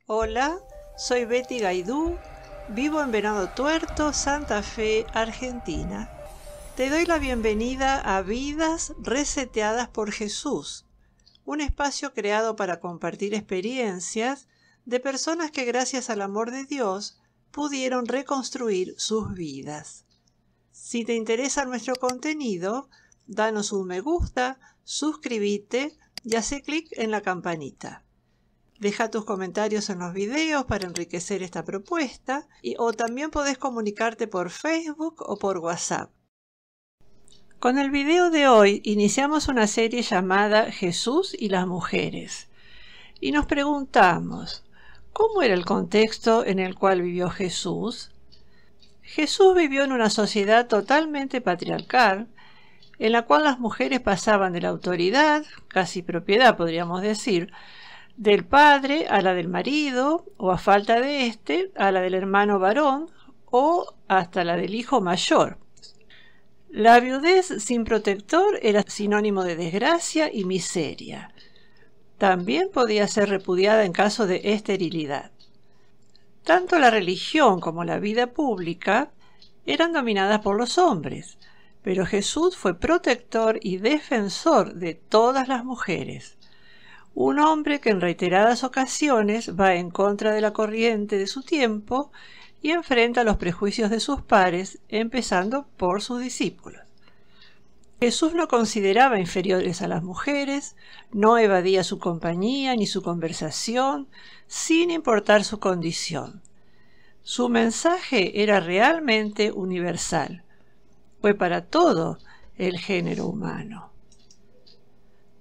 Hola, soy Betty Gaidú, vivo en Venado Tuerto, Santa Fe, Argentina. Te doy la bienvenida a Vidas Reseteadas por Jesús, un espacio creado para compartir experiencias de personas que gracias al amor de Dios pudieron reconstruir sus vidas. Si te interesa nuestro contenido, danos un me gusta, suscríbete y haz clic en la campanita. Deja tus comentarios en los videos para enriquecer esta propuesta o también podés comunicarte por Facebook o por WhatsApp. Con el video de hoy iniciamos una serie llamada Jesús y las mujeres y nos preguntamos, ¿cómo era el contexto en el cual vivió Jesús? Jesús vivió en una sociedad totalmente patriarcal, en la cual las mujeres pasaban de la autoridad, casi propiedad podríamos decir, del padre a la del marido, o a falta de éste, a la del hermano varón, o hasta la del hijo mayor. La viudez sin protector era sinónimo de desgracia y miseria. También podía ser repudiada en caso de esterilidad. Tanto la religión como la vida pública eran dominadas por los hombres, pero Jesús fue protector y defensor de todas las mujeres. Un hombre que en reiteradas ocasiones va en contra de la corriente de su tiempo y enfrenta los prejuicios de sus pares, empezando por sus discípulos. Jesús no consideraba inferiores a las mujeres, no evadía su compañía ni su conversación, sin importar su condición. Su mensaje era realmente universal. Fue para todo el género humano.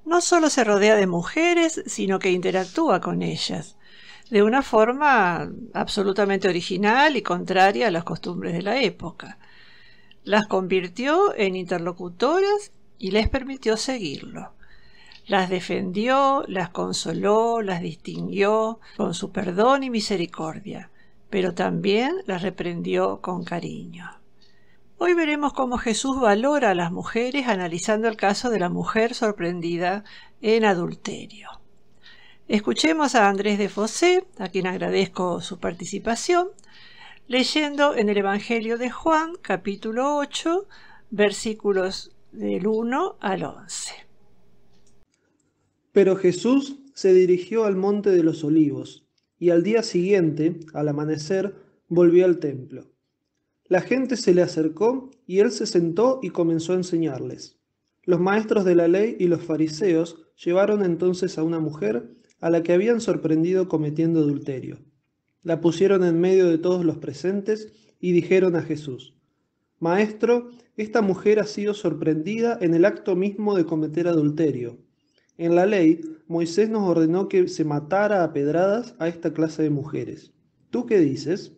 No solo se rodea de mujeres, sino que interactúa con ellas, de una forma absolutamente original y contraria a las costumbres de la época. Las convirtió en interlocutoras y les permitió seguirlo. Las defendió, las consoló, las distinguió con su perdón y misericordia, pero también las reprendió con cariño. Hoy veremos cómo Jesús valora a las mujeres analizando el caso de la mujer sorprendida en adulterio. Escuchemos a Andrés de Fossé, a quien agradezco su participación, leyendo en el Evangelio de Juan, capítulo 8, versículos del 1 al 11. Pero Jesús se dirigió al monte de los olivos, y al día siguiente, al amanecer, volvió al templo. La gente se le acercó y él se sentó y comenzó a enseñarles. Los maestros de la ley y los fariseos llevaron entonces a una mujer a la que habían sorprendido cometiendo adulterio. La pusieron en medio de todos los presentes y dijeron a Jesús: Maestro, esta mujer ha sido sorprendida en el acto mismo de cometer adulterio. En la ley, Moisés nos ordenó que se matara a pedradas a esta clase de mujeres. ¿Tú qué dices?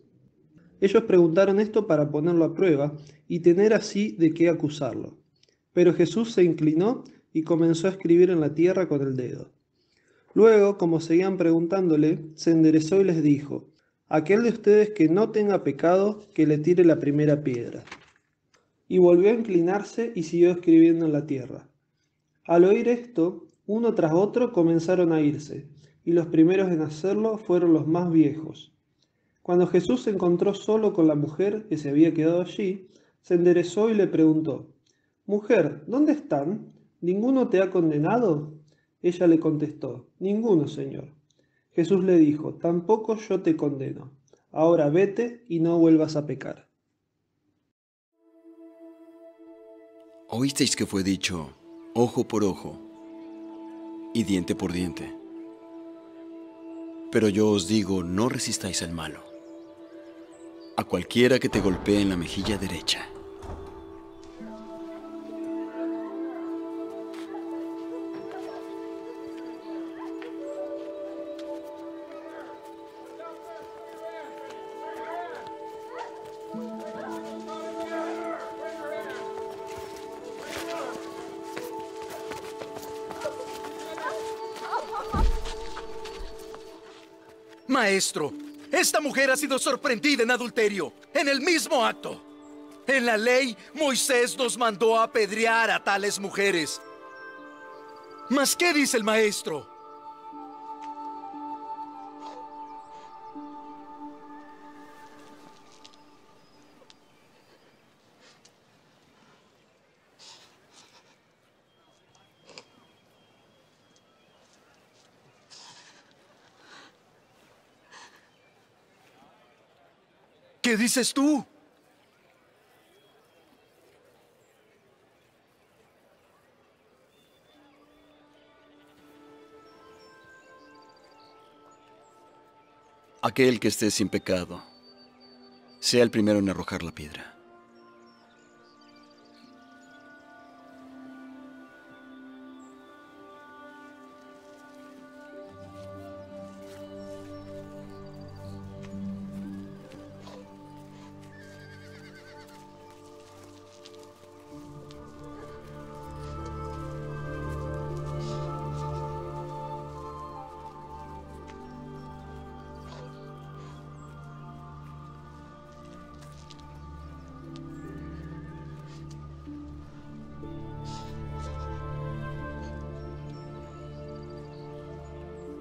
Ellos preguntaron esto para ponerlo a prueba y tener así de qué acusarlo. Pero Jesús se inclinó y comenzó a escribir en la tierra con el dedo. Luego, como seguían preguntándole, se enderezó y les dijo: Aquel de ustedes que no tenga pecado, que le tire la primera piedra. Y volvió a inclinarse y siguió escribiendo en la tierra. Al oír esto, uno tras otro comenzaron a irse, y los primeros en hacerlo fueron los más viejos. Cuando Jesús se encontró solo con la mujer que se había quedado allí, se enderezó y le preguntó: Mujer, ¿dónde están? ¿Ninguno te ha condenado? Ella le contestó: Ninguno, Señor. Jesús le dijo: Tampoco yo te condeno. Ahora vete y no vuelvas a pecar. Oísteis que fue dicho, ojo por ojo y diente por diente. Pero yo os digo, no resistáis al malo. A cualquiera que te golpee en la mejilla derecha, Maestro, esta mujer ha sido sorprendida en adulterio, en el mismo acto. En la ley, Moisés nos mandó a apedrear a tales mujeres. ¿Mas qué dice el maestro? ¿Qué dices tú? Aquel que esté sin pecado, sea el primero en arrojar la piedra.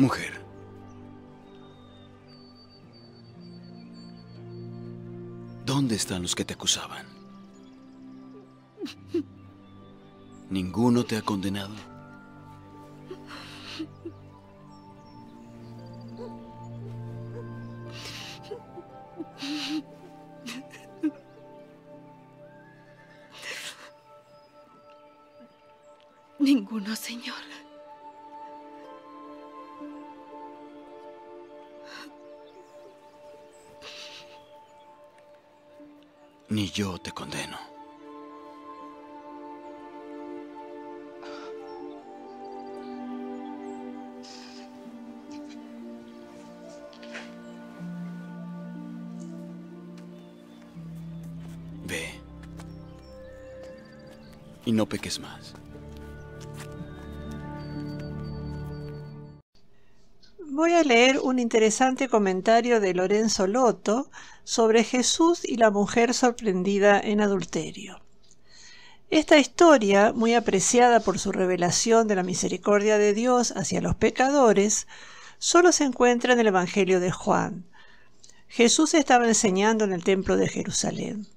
Mujer, ¿dónde están los que te acusaban? ¿Ninguno te ha condenado? Ninguno, Señor. Ni yo te condeno. Ve y no peques más. Voy a leer un interesante comentario de Lorenzo Lotto sobre Jesús y la mujer sorprendida en adulterio. Esta historia, muy apreciada por su revelación de la misericordia de Dios hacia los pecadores, solo se encuentra en el Evangelio de Juan. Jesús estaba enseñando en el templo de Jerusalén.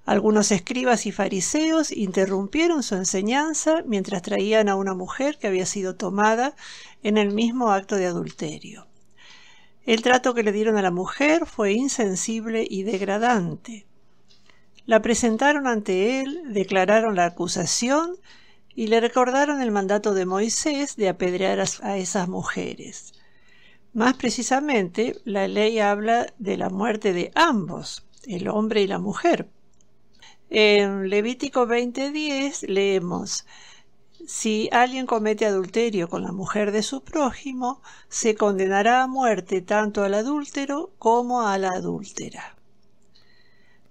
Algunos escribas y fariseos interrumpieron su enseñanza mientras traían a una mujer que había sido tomada en el mismo acto de adulterio. El trato que le dieron a la mujer fue insensible y degradante. La presentaron ante él, declararon la acusación y le recordaron el mandato de Moisés de apedrear a esas mujeres. Más precisamente, la ley habla de la muerte de ambos, el hombre y la mujer. En Levítico 20:10 leemos: si alguien comete adulterio con la mujer de su prójimo, se condenará a muerte tanto al adúltero como a la adúltera.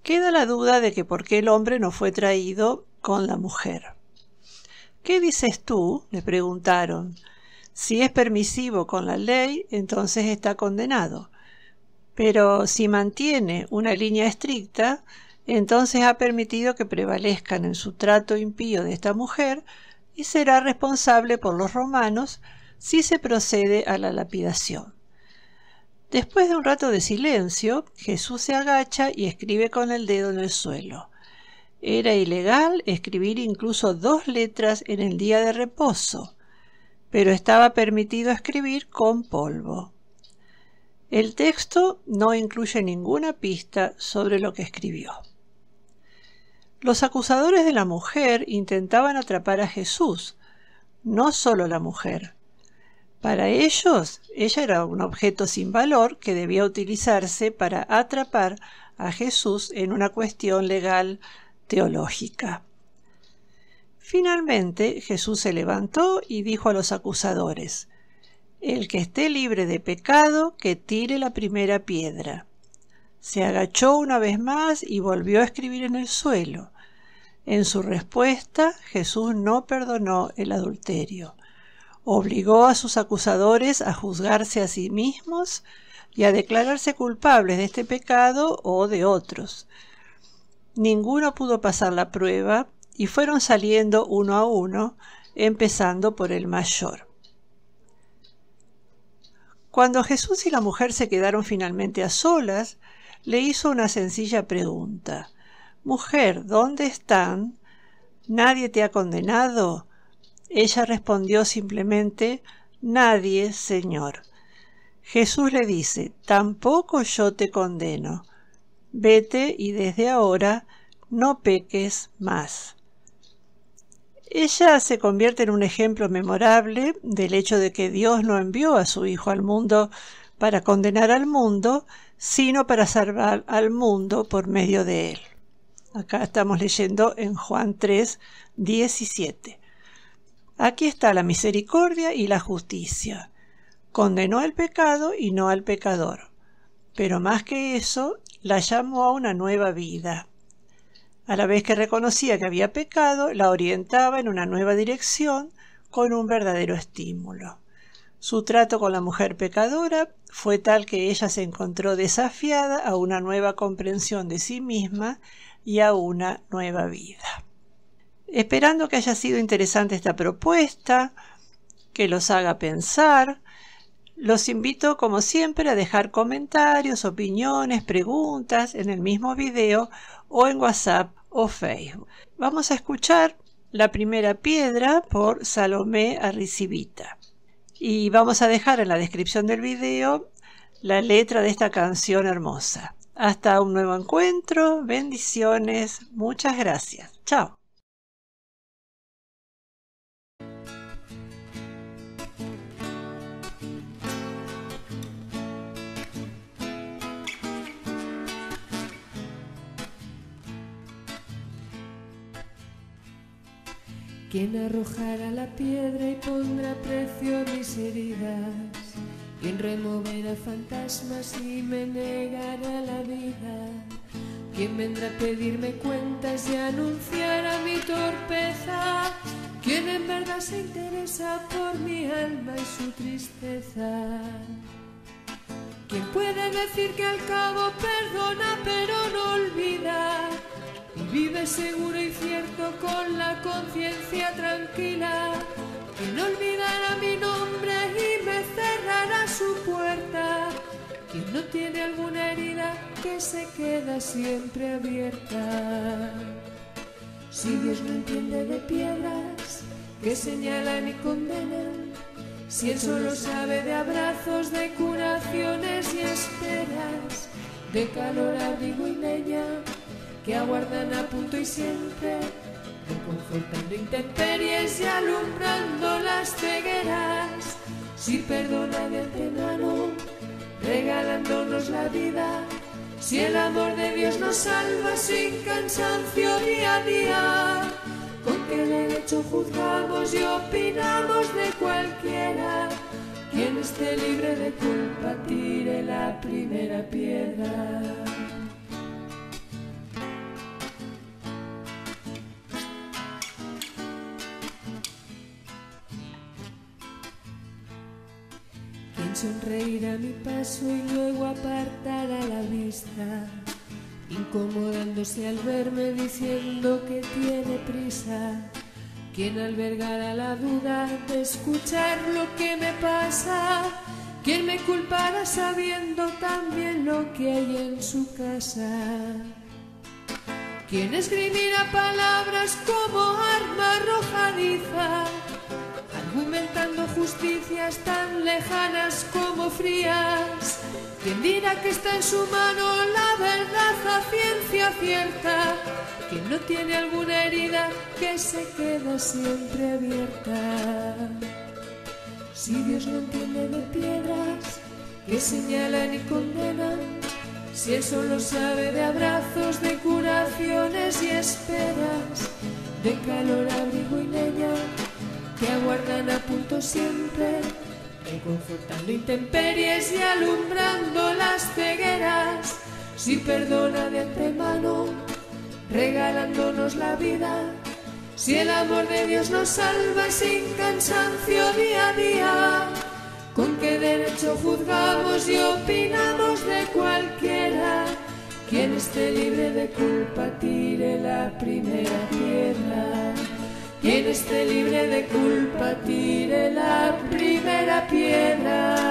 Queda la duda de que por qué el hombre no fue traído con la mujer. ¿Qué dices tú?, le preguntaron. Si es permisivo con la ley, entonces está condenado. Pero si mantiene una línea estricta, entonces ha permitido que prevalezcan en su trato impío de esta mujer y será responsable por los romanos si se procede a la lapidación. Después de un rato de silencio, Jesús se agacha y escribe con el dedo en el suelo. Era ilegal escribir incluso 2 letras en el día de reposo, pero estaba permitido escribir con polvo. El texto no incluye ninguna pista sobre lo que escribió. Los acusadores de la mujer intentaban atrapar a Jesús, no solo la mujer. Para ellos, ella era un objeto sin valor que debía utilizarse para atrapar a Jesús en una cuestión legal teológica. Finalmente, Jesús se levantó y dijo a los acusadores: el que esté libre de pecado, que tire la primera piedra. Se agachó una vez más y volvió a escribir en el suelo. En su respuesta, Jesús no perdonó el adulterio. Obligó a sus acusadores a juzgarse a sí mismos y a declararse culpables de este pecado o de otros. Ninguno pudo pasar la prueba y fueron saliendo uno a uno, empezando por el mayor. Cuando Jesús y la mujer se quedaron finalmente a solas, le hizo una sencilla pregunta: «Mujer, ¿dónde están? ¿Nadie te ha condenado?» Ella respondió simplemente: «Nadie, Señor». Jesús le dice: «Tampoco yo te condeno. Vete y desde ahora no peques más. Ella se convierte en un ejemplo memorable del hecho de que Dios no envió a su Hijo al mundo para condenar al mundo, sino para salvar al mundo por medio de él. Acá estamos leyendo en Juan 3, 17. Aquí está la misericordia y la justicia. Condenó el pecado y no al pecador, pero más que eso, la llamó a una nueva vida. A la vez que reconocía que había pecado, la orientaba en una nueva dirección con un verdadero estímulo. Su trato con la mujer pecadora fue tal que ella se encontró desafiada a una nueva comprensión de sí misma y a una nueva vida. Esperando que haya sido interesante esta propuesta, que los haga pensar, los invito como siempre a dejar comentarios, opiniones, preguntas en el mismo video o en WhatsApp o Facebook. Vamos a escuchar La primera piedra por Salomé Arrizibita. Y vamos a dejar en la descripción del video la letra de esta canción hermosa. Hasta un nuevo encuentro, bendiciones, muchas gracias. Chao. ¿Quién arrojará la piedra y pondrá precio a mis heridas? ¿Quién removerá fantasmas y me negará la vida? ¿Quién vendrá a pedirme cuentas y anunciará mi torpeza? ¿Quién en verdad se interesa por mi alma y su tristeza? ¿Quién puede decir que al cabo perdona pero no olvida? Y vive seguro y cierto con la conciencia tranquila. Quien olvidará mi nombre y me cerrará su puerta. Quien no tiene alguna herida que se queda siempre abierta. Si Dios no entiende de piedras que señalan y condenan, si Él solo sabe de abrazos, de curaciones y esperas, de calor, abrigo y leña que aguardan a punto y siempre, reconfortando intemperies y alumbrando las cegueras. Si perdona de antemano, regalándonos la vida, si el amor de Dios nos salva sin cansancio día a día, ¿con qué derecho juzgamos y opinamos de cualquiera? Quien esté libre de culpa tire la primera piedra. Sonreirá mi paso y luego apartará la vista, incomodándose al verme diciendo que tiene prisa. ¿Quién albergará la duda de escuchar lo que me pasa? ¿Quién me culpará sabiendo también lo que hay en su casa? ¿Quién escribirá palabras como arma arrojadiza, argumentando justicias tan lejanas como frías? ¿Quién dirá que está en su mano la verdad a ciencia cierta? ¿Quién no tiene alguna herida que se queda siempre abierta? Si Dios no entiende de piedras que señalan y condenan, si Él solo sabe de abrazos, de curaciones y esperas, de calor, abrigo y leña que aguardan a punto siempre, reconfortando intemperies y alumbrando las cegueras. Si perdona de antemano, regalándonos la vida, si el amor de Dios nos salva sin cansancio día a día, ¿con qué derecho juzgamos y opinamos de cualquiera? Quien esté libre de culpa tire la primera piedra. Quien esté libre de culpa tire la primera piedra.